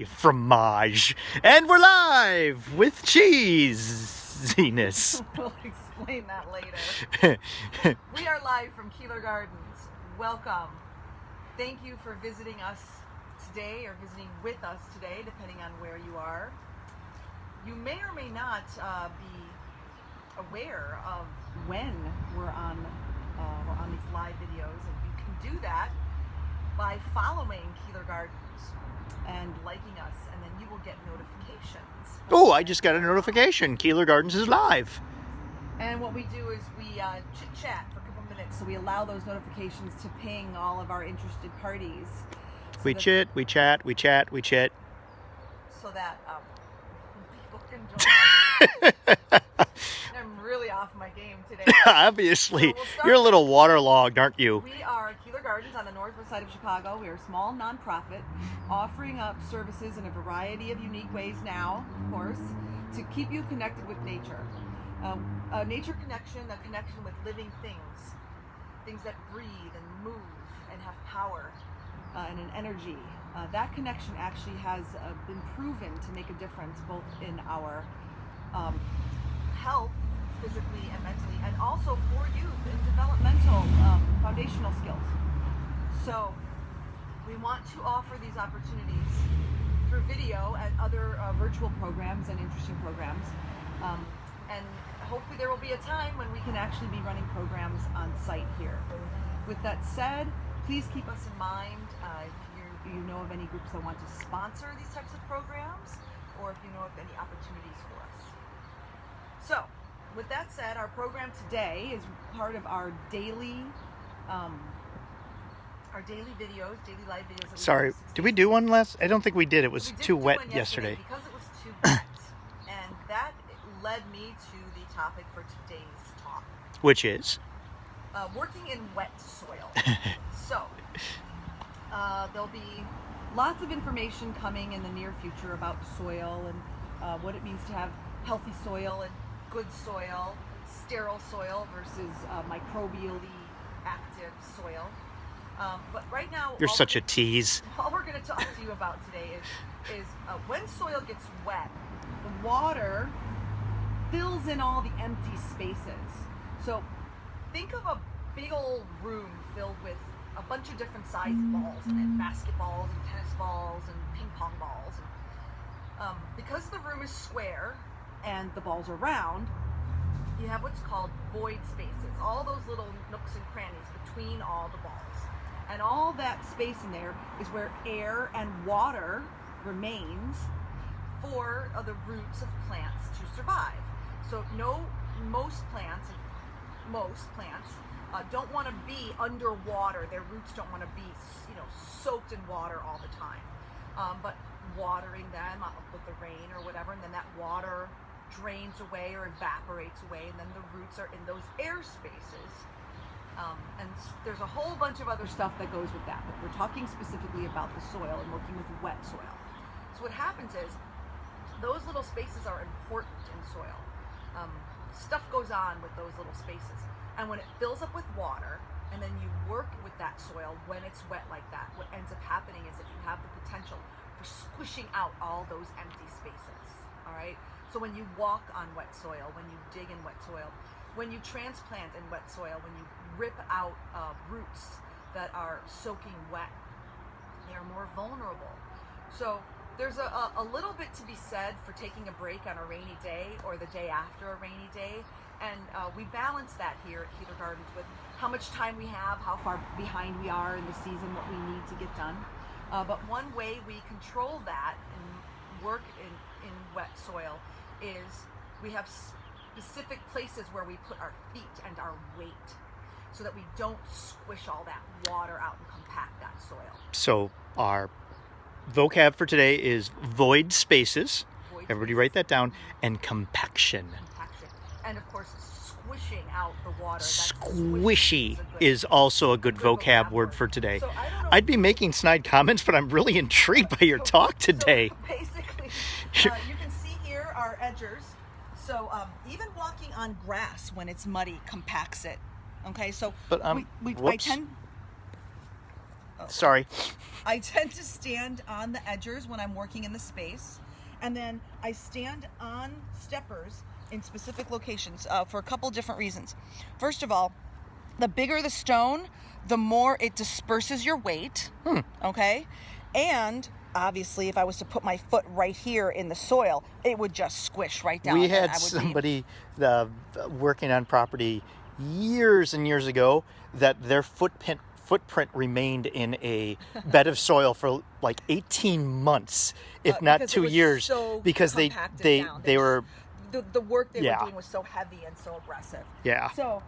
Fromage. And we're live with cheesiness. We'll explain that later. We are live from Keeler Gardens. Welcome. Thank you for visiting us today or visiting with us today, depending on where you are. You may or may not be aware of when we're on these live videos, and you can do that by following Keeler Gardens and liking us, and then you will get notifications. Oh, I just got a notification. Keeler Gardens is live. And what we do is we chit-chat for a couple minutes, so we allow those notifications to ping all of our interested parties. So We chat. So that people can join. I'm really off my game today. Obviously. So we'll start You're a little waterlogged, aren't you? We are Keeler Gardens on the northwest side of Chicago. We are a small nonprofit offering up services in a variety of unique ways now, of course, to keep you connected with nature. A nature connection, a connection with living things that breathe and move and have power and an energy. That connection actually has been proven to make a difference both in our health, physically and mentally, and also for youth in developmental foundational skills. So we want to offer these opportunities through video and other virtual programs and interesting programs. And hopefully there will be a time when we can actually be running programs on site here. With that said, please keep us in mind if you know of any groups that want to sponsor these types of programs, or if you know of any opportunities for us. So, with that said, our program today is part of our daily videos, daily live videos. Sorry, did we do one last? I don't think we did. It was too wet yesterday. Because it was too wet. And that led me to the topic for today's talk. Which is? Working in wet soil. So, there'll be lots of information coming in the near future about soil and what it means to have healthy soil and good soil, sterile soil versus microbially active soil. But right now, You're such a tease. All we're going to talk to you about today is when soil gets wet, the water fills in all the empty spaces. So think of a big old room filled with a bunch of different sized balls in it, basketballs and tennis balls and ping pong balls. Because the room is square and the balls are round, you have what's called void spaces, all those little nooks and crannies between all the balls. And all that space in there is where air and water remains for the roots of plants to survive. So most plants don't want to be underwater. Their roots don't want to be, soaked in water all the time. But watering them with the rain or whatever, and then that water drains away or evaporates away, and then the roots are in those air spaces. And there's a whole bunch of other stuff that goes with that, but we're talking specifically about the soil and working with wet soil. So what happens is those little spaces are important in soil. Stuff goes on with those little spaces. And when it fills up with water, and then you work with that soil when it's wet like that, what ends up happening is that you have the potential for squishing out all those empty spaces, all right? So when you walk on wet soil, when you dig in wet soil, when you transplant in wet soil, when you rip out roots that are soaking wet, they are more vulnerable. So there's a little bit to be said for taking a break on a rainy day or the day after a rainy day. And we balance that here at Keeler Gardens with how much time we have, how far behind we are in the season, what we need to get done. But one way we control that and work in wet soil is we have specific places where we put our feet and our weight so that we don't squish all that water out and compact that soil. So our vocab for today is void spaces. Everybody write that down. And compaction. And of course, squishing out the water. Squishy is also a good vocab word for today. So I'd be making snide comments, but I'm really intrigued by your talk today. So basically, you can see here our edgers. So even walking on grass when it's muddy compacts it. Okay, so But I tend. Sorry. I tend to stand on the edges when I'm working in the space, and then I stand on steppers in specific locations for a couple different reasons. First of all, the bigger the stone, the more it disperses your weight, okay? And obviously, if I was to put my foot right here in the soil, it would just squish right down. We and had I would somebody working on property years and years ago that their footprint remained in a bed of soil for like 18 months, if not 2 years, so because they were the work they Yeah. were doing was so heavy and so aggressive. Yeah. So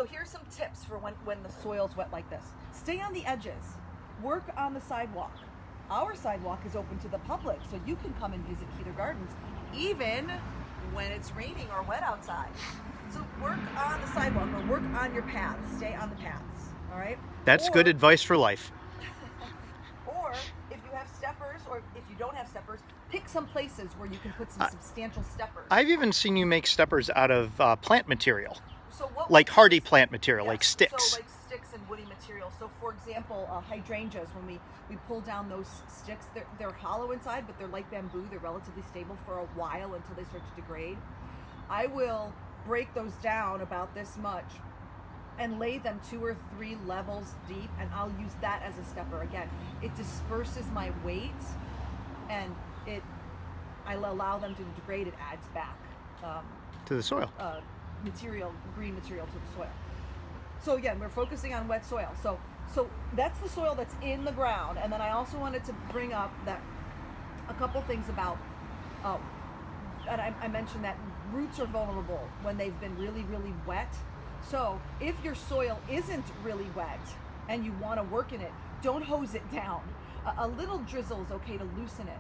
here's some tips for when the soil's wet like this. Stay on the edges. Work on the sidewalk. Our sidewalk is open to the public, so you can come and visit Keeler Gardens even when it's raining or wet outside. So work on the sidewalk or work on your paths. Stay on the paths. All right? That's good advice for life. Or if you have steppers, or if you don't have steppers, pick some places where you can put some substantial steppers. I've even seen you make steppers out of plant material, So what like hardy plant material, Yeah, like sticks. So like sticks and woody material. So for example, hydrangeas, when we pull down those sticks, they're hollow inside, but they're like bamboo. They're relatively stable for a while until they start to degrade. I will break those down about this much and lay them 2 or 3 levels deep, and I'll use that as a stepper. Again, it disperses my weight, and I'll allow them to degrade. It adds back To the soil. green material to the soil. So again, we're focusing on wet soil. So that's the soil that's in the ground, and then I also wanted to bring up that a couple things about. And I mentioned that roots are vulnerable when they've been really, really wet. So if your soil isn't really wet and you want to work in it, don't hose it down. A little drizzle is okay to loosen it,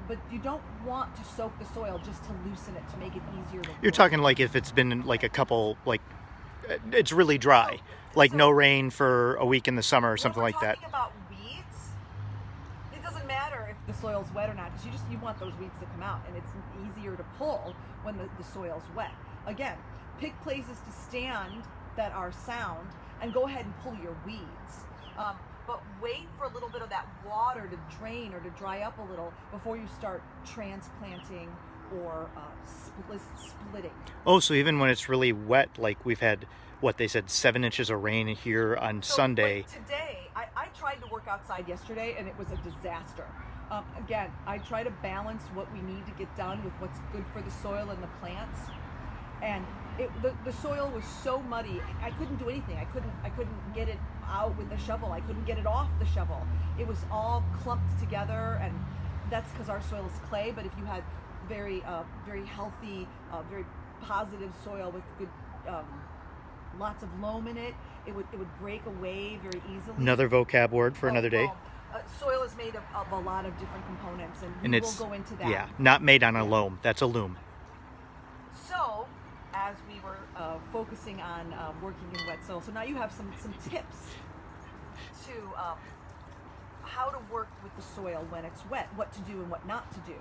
but you don't want to soak the soil just to loosen it, to make it easier to You're work. talking like if it's been like a couple, like it's really dry, like no rain for a week in the summer or something like that. When we're talking about weeds, it doesn't matter if the soil's wet or not, because you want those weeds to come out, and it's easier to pull when the soil's wet. Again, pick places to stand that are sound and go ahead and pull your weeds. But wait for a little bit of that water to drain or to dry up a little before you start transplanting or splitting. Oh, so even when it's really wet, like we've had, what they said, 7 inches of rain here on Sunday. Like today, I tried to work outside yesterday, and it was a disaster. Again, I try to balance what we need to get done with what's good for the soil and the plants. And the soil was so muddy, I couldn't do anything. I couldn't get it out with the shovel. I couldn't get it off the shovel. It was all clumped together, and that's because our soil is clay. But if you had very healthy, very positive soil with good, lots of loam in it, it would break away very easily. Another vocab word for another day. Soil is made of a lot of different components, and And we it's, will go into that. yeah, not made on a loam. That's a loom. So, as we were focusing on working in wet soil, so now you have some tips to how to work with the soil when it's wet, what to do and what not to do.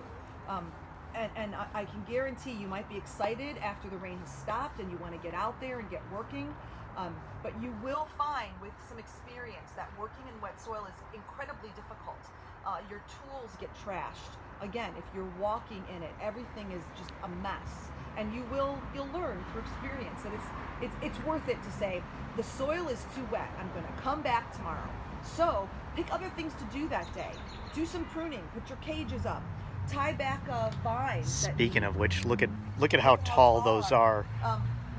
And I can guarantee you might be excited after the rain has stopped and you want to get out there and get working. But you will find with some experience that working in wet soil is incredibly difficult. Your tools get trashed. Again, if you're walking in it, everything is just a mess. And you'll learn through experience that it's worth it to say, the soil is too wet, I'm going to come back tomorrow. So pick other things to do that day. Do some pruning, put your cages up, tie back vines. Speaking of which, look at how tall those are.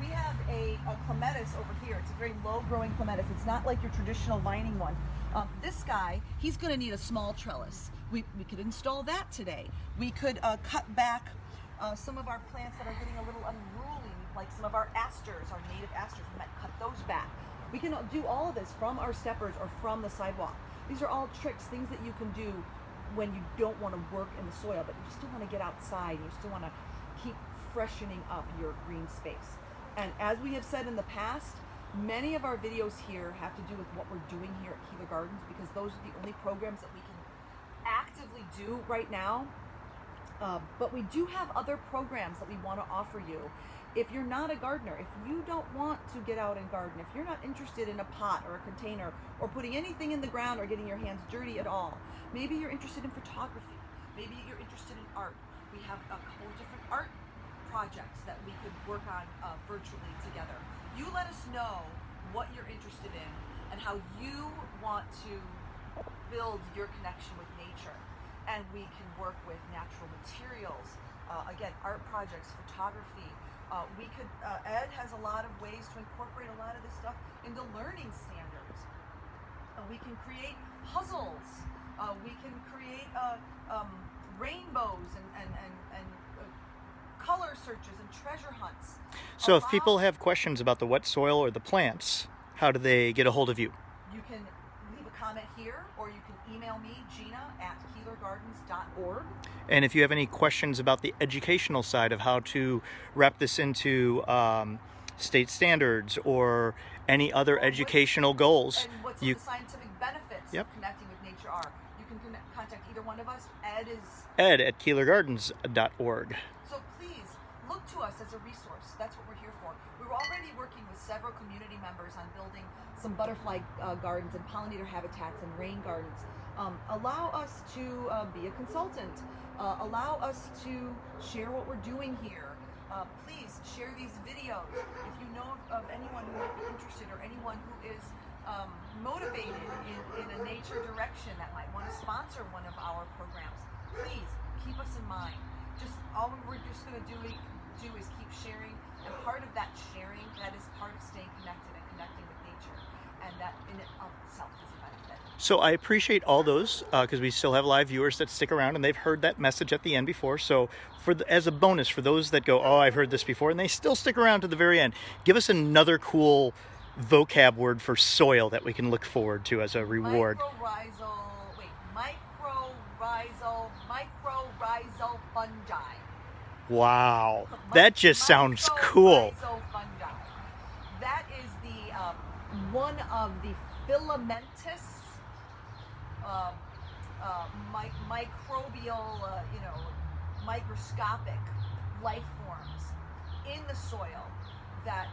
We have a clematis over here. It's a very low-growing clematis. It's not like your traditional vining one. This guy, he's going to need a small trellis. We could install that today. We could cut back some of our plants that are getting a little unruly, like some of our asters, our native asters. We might cut those back. We can do all of this from our steppers or from the sidewalk. These are all tricks, things that you can do when you don't want to work in the soil, but you still want to get outside. You still want to keep freshening up your green space. And as we have said in the past, many of our videos here have to do with what we're doing here at Keeler Gardens, because those are the only programs that we can actively do right now. But we do have other programs that we want to offer you. If you're not a gardener, if you don't want to get out and garden, if you're not interested in a pot or a container or putting anything in the ground or getting your hands dirty at all, maybe you're interested in photography, maybe you're interested in art. We have a couple of different art projects that we could work on virtually together. You let us know what you're interested in and how you want to build your connection with nature, and we can work with natural materials, again, art projects, photography. We could Ed has a lot of ways to incorporate a lot of this stuff into learning standards. We can create puzzles, we can create rainbows and color searches and treasure hunts. So if people have questions about the wet soil or the plants, how do they get a hold of you? You can leave a comment here, or you can email me, Gina@keelergardens.org. And if you have any questions about the educational side of how to wrap this into state standards or any other educational goals, and what you the scientific benefits Yep. of connecting with nature are, you can contact either one of us. Ed is ed@keelergardens.org. So please look to us as a resource. That's what we're here for. We were already working with several community members on building some butterfly gardens and pollinator habitats and rain gardens. Allow us to be a consultant. Allow us to share what we're doing here. Please share these videos. If you know of anyone who might be interested, or anyone who is motivated in a nature direction that might want to sponsor one of our programs, please keep us in mind. Just all we're just going to do is keep sharing, and part of that sharing, that is part of staying connected and connecting with nature, and that in and of itself is a benefit. So I appreciate all those because we still have live viewers that stick around and they've heard that message at the end before. So as a bonus for those that go, oh, I've heard this before, and they still stick around to the very end, give us another cool vocab word for soil that we can look forward to as a reward. Mycorrhizal fungi. Wow, that just sounds cool. Mycorrhizal fungi. That is the one of the filamentous microbial, microscopic life forms in the soil that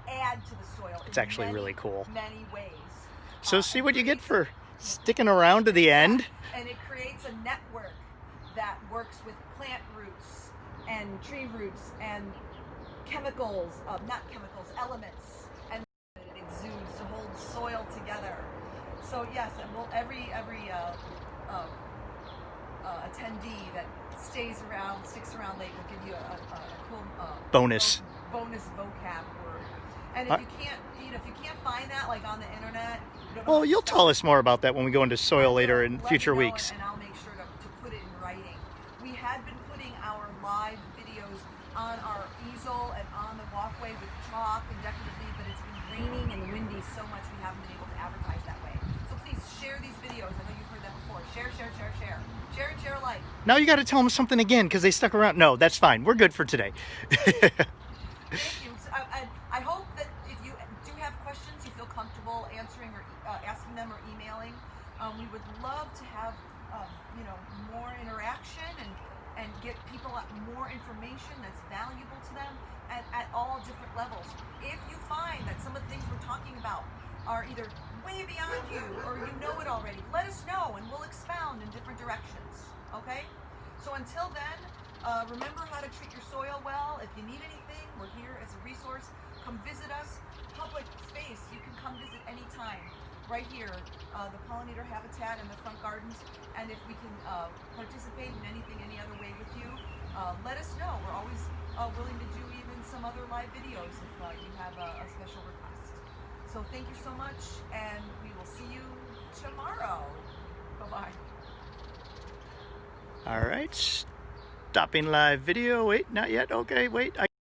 add to the soil. It's actually really cool. Many ways. So see what you get for sticking around to the end. And it creates a network that works with plant roots and tree roots and chemicals, elements, and it exudes to hold soil together. So yes, and every attendee that sticks around late will give you a cool bonus vocab word. And if you can't find that like on the internet, well, you'll tell us more about that when we go into soil later in future weeks. And I'll make sure to put it in writing. We had been putting our live videos on our easel and on the walkway with chalk and decoratively, but it's been raining and windy so much we haven't been able to advertise that way. So please share these videos. I know you've heard that before. Share. Share and share life. Now you got to tell them something again because they stuck around. No, that's fine. We're good for today. Thank you. I hope that if you do have questions, you feel comfortable answering or asking them or emailing. We would love to have more interaction and get people more information that's valuable to them at all different levels. If you find that some of the things we're talking about are either way beyond you or you know it already, let us know and we'll expound in different directions. Okay? So until then, remember how to treat your soil well. If you need anything, we're here as a resource. Come visit us. Public space, you can come visit anytime. Right here, the pollinator habitat and the front gardens. And if we can participate in any other way with you, let us know. We're always willing to do even some other live videos if you have a special request. So thank you so much, and we will see you tomorrow. Bye-bye. All right, stopping live video. Wait, not yet. Okay, wait.